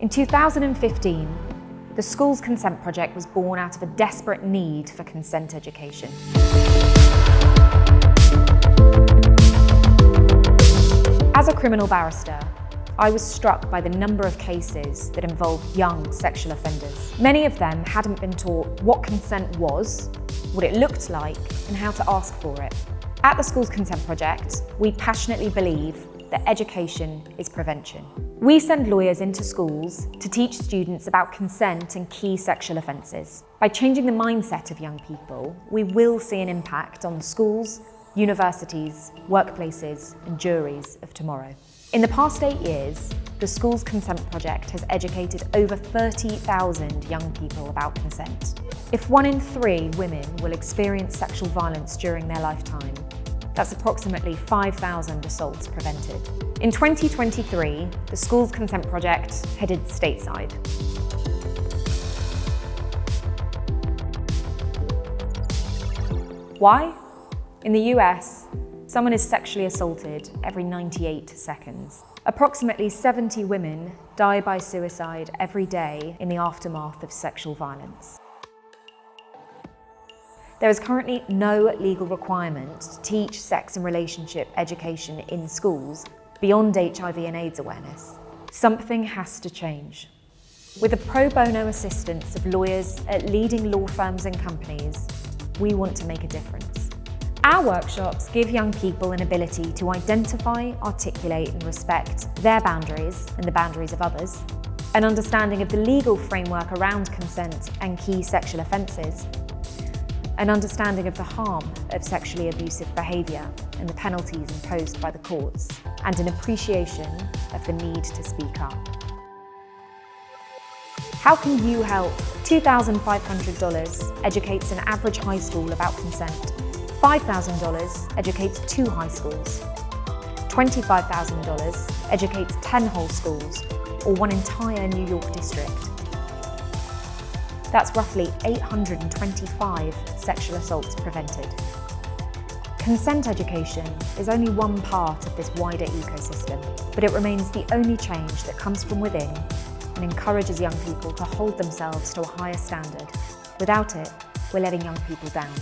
In 2015, the Schools Consent Project was born out of a desperate need for consent education. As a criminal barrister, I was struck by the number of cases that involved young sexual offenders. Many of them hadn't been taught what consent was, what it looked like, and how to ask for it. At the Schools Consent Project, we passionately believe that education is prevention. We send lawyers into schools to teach students about consent and key sexual offences. By changing the mindset of young people, we will see an impact on the schools, universities, workplaces, and juries of tomorrow. In the past 8 years, the Schools Consent Project has educated over 30,000 young people about consent. If 1 in 3 women will experience sexual violence during their lifetime, that's approximately 5,000 assaults prevented. In 2023, the Schools Consent Project headed stateside. Why? In the US, someone is sexually assaulted every 98 seconds. Approximately 70 women die by suicide every day in the aftermath of sexual violence. There is currently no legal requirement to teach sex and relationship education in schools beyond HIV and AIDS awareness. Something has to change. With the pro bono assistance of lawyers at leading law firms and companies, we want to make a difference. Our workshops give young people an ability to identify, articulate, and respect their boundaries and the boundaries of others, an understanding of the legal framework around consent and key sexual offences, an understanding of the harm of sexually abusive behaviour and the penalties imposed by the courts, and an appreciation of the need to speak up. How can you help? $2,500 educates an average high school about consent. $5,000 educates 2 high schools. $25,000 educates 10 whole schools, or 1 entire New York district. That's roughly 825 sexual assaults prevented. Consent education is only one part of this wider ecosystem, but it remains the only change that comes from within and encourages young people to hold themselves to a higher standard. Without it, we're letting young people down.